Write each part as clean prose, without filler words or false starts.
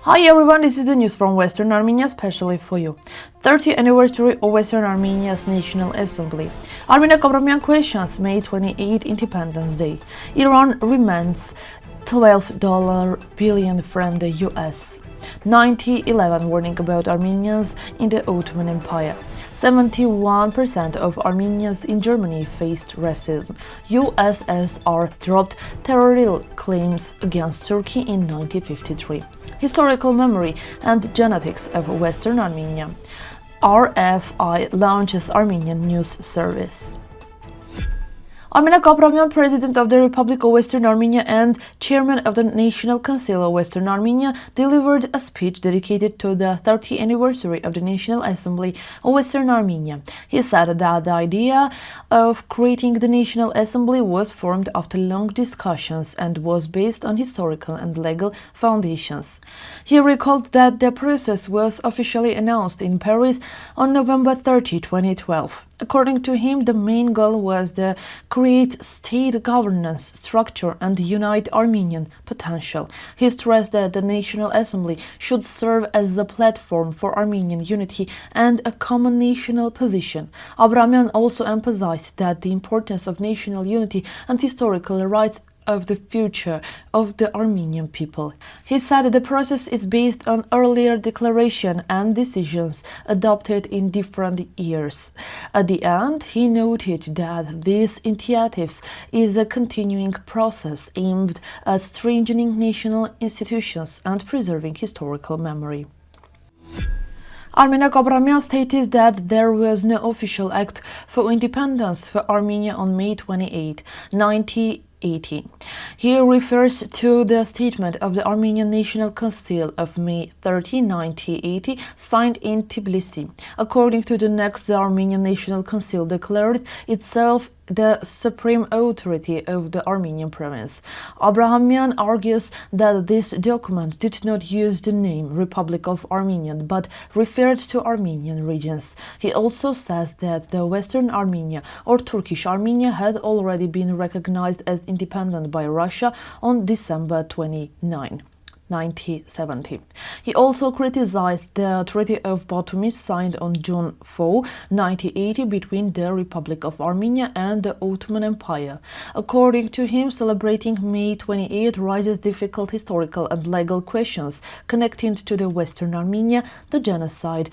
Hi everyone, this is the news from Western Armenia, especially for you. 30th anniversary of Western Armenia's National Assembly. Armenian questions May 28 Independence Day. Iran remands $12 billion from the US. 1911 warning about Armenians in the Ottoman Empire. 71% of Armenians in Germany faced racism. USSR dropped territorial claims against Turkey in 1953. Historical memory and genetics of Western Armenia. RFI launches Armenian news service. Aprahamian, President of the Republic of Western Armenia and Chairman of the National Council of Western Armenia, delivered a speech dedicated to the 30th anniversary of the National Assembly of Western Armenia. He said that the idea of creating the National Assembly was formed after long discussions and was based on historical and legal foundations. He recalled that the process was officially announced in Paris on November 30, 2012. According to him, the main goal was to create state governance structure and unite Armenian potential. He stressed that the National Assembly should serve as a platform for Armenian unity and a common national position. Aprahamian also emphasized that the importance of national unity and historical rights of the future of the Armenian people. He said the process is based on earlier declaration and decisions adopted in different years. At the end, he noted that these initiatives is a continuing process aimed at strengthening national institutions and preserving historical memory. Armenag stated that there was no official act for independence for Armenia on May 28, 1980. He refers to the statement of the Armenian National Council of May 30, 1980, signed in Tbilisi. According to the next, the Armenian National Council declared itself the supreme authority of the Armenian province. Aprahamian argues that this document did not use the name Republic of Armenia but referred to Armenian regions. He also says that the Western Armenia or Turkish Armenia had already been recognized as independent by Russia on December 29. 1970. He also criticized the Treaty of Batumi signed on June 4, 1980 between the Republic of Armenia and the Ottoman Empire. According to him, celebrating May 28 raises difficult historical and legal questions connecting to the Western Armenia, the genocide,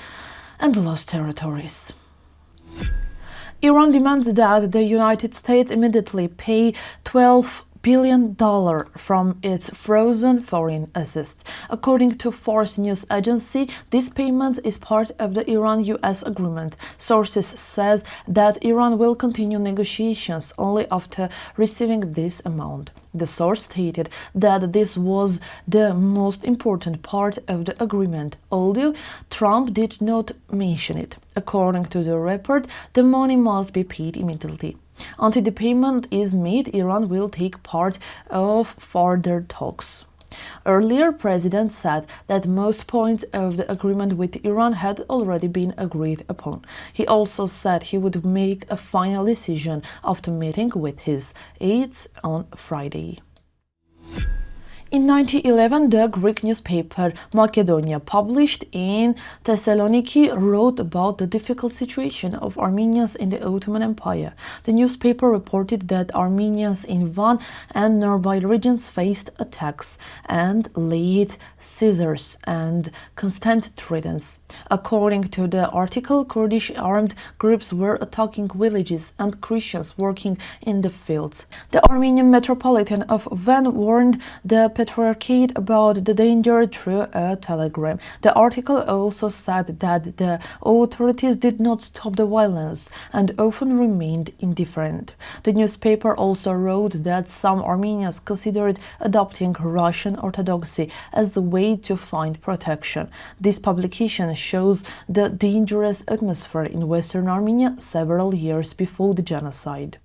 and lost territories. Iran demands that the United States immediately pay $12 billion from its frozen foreign assets. According to Fars news agency, this payment is part of the Iran-US agreement. Sources says that Iran will continue negotiations only after receiving this amount. The source stated that this was the most important part of the agreement, although Trump did not mention it. According to the report, the money must be paid immediately. Until the payment is made, Iran will take part of further talks. Earlier, President said that most points of the agreement with Iran had already been agreed upon. He also said he would make a final decision after meeting with his aides on Friday. In 1911, the Greek newspaper Macedonia, published in Thessaloniki, wrote about the difficult situation of Armenians in the Ottoman Empire. The newspaper reported that Armenians in Van and nearby regions faced attacks and laid seizures and constant threats. According to the article, Kurdish armed groups were attacking villages and Christians working in the fields. The Armenian Metropolitan of Van warned the Patriarchate about the danger through a telegram. The article also said that the authorities did not stop the violence and often remained indifferent. The newspaper also wrote that some Armenians considered adopting Russian Orthodoxy as the way to find protection. This publication shows the dangerous atmosphere in Western Armenia several years before the genocide.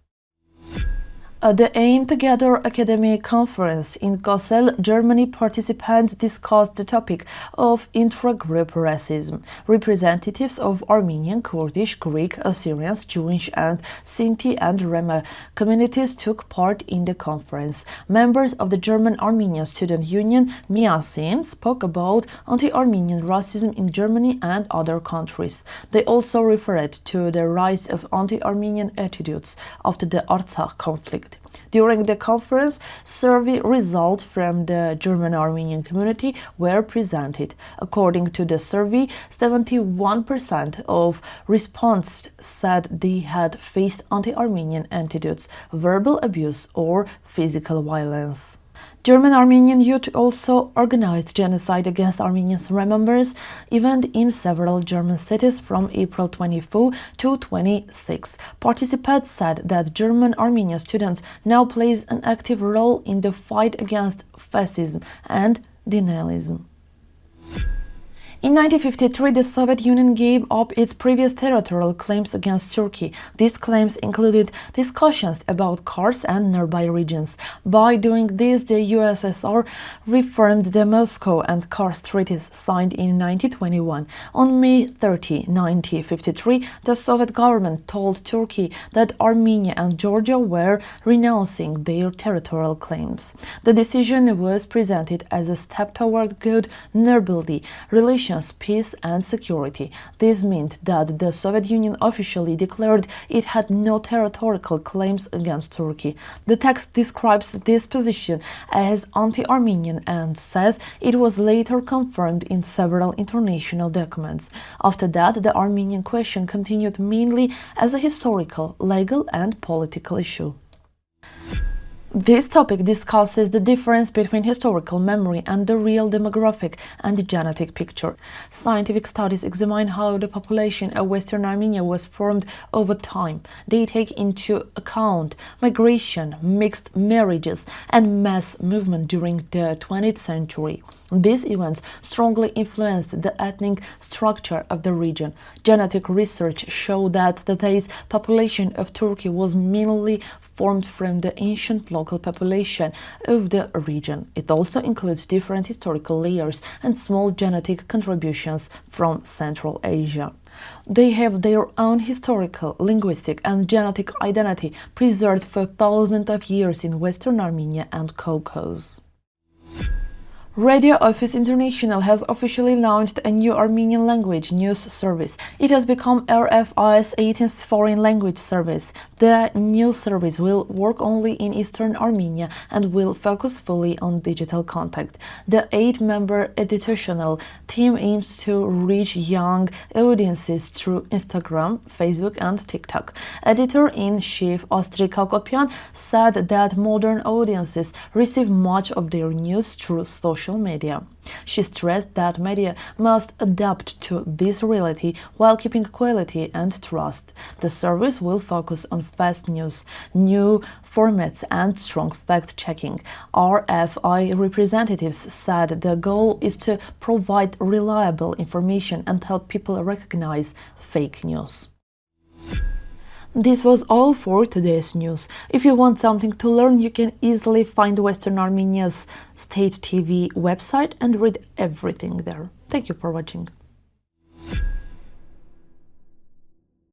At the Aim Together Academic Conference in Kassel, Germany, participants discussed the topic of intra-group racism. Representatives of Armenian, Kurdish, Greek, Assyrians, Jewish, and Sinti and Roma communities took part in the conference. Members of the German Armenian Student Union, Miasin, spoke about anti-Armenian racism in Germany and other countries. They also referred to the rise of anti-Armenian attitudes after the Artsakh conflict. During the conference, survey results from the German Armenian community were presented. According to the survey, 71% of respondents said they had faced anti-Armenian attitudes, verbal abuse, or physical violence. German Armenian youth also organized genocide against Armenians Remembers event in several German cities from April 24 to 26. Participants said that German Armenian students now plays an active role in the fight against fascism and denialism. In 1953, the Soviet Union gave up its previous territorial claims against Turkey. These claims included discussions about Kars and nearby regions. By doing this, the USSR reaffirmed the Moscow and Kars treaties signed in 1921. On May 30, 1953, the Soviet government told Turkey that Armenia and Georgia were renouncing their territorial claims. The decision was presented as a step toward good neighborly relations, peace and security. This meant that the Soviet Union officially declared it had no territorial claims against Turkey. The text describes this position as anti-Armenian and says it was later confirmed in several international documents. After that, the Armenian question continued mainly as a historical, legal and political issue. This topic discusses the difference between historical memory and the real demographic and genetic picture. Scientific studies examine how the population of Western Armenia was formed over time. They take into account migration, mixed marriages, and mass movement during the 20th century. These events strongly influenced the ethnic structure of the region. Genetic research showed that today's population of Turkey was mainly formed from the ancient local population of the region. It also includes different historical layers and small genetic contributions from Central Asia. They have their own historical, linguistic, and genetic identity preserved for thousands of years in Western Armenia and Caucasus. Radio Office International has officially launched a new Armenian language news service. It has become RFI's 18th foreign language service. The new service will work only in Eastern Armenia and will focus fully on digital content. The 8-member editorial team aims to reach young audiences through Instagram, Facebook, and TikTok. Editor-in-chief Astrid Kakopian said that modern audiences receive much of their news through social media. She stressed that media must adapt to this reality while keeping quality and trust. The service will focus on fast news, new formats, and strong fact-checking. RFI representatives said the goal is to provide reliable information and help people recognize fake news. This was all for today's news. If you want something to learn, you can easily find Western Armenia's state TV website and read everything there. Thank you for watching.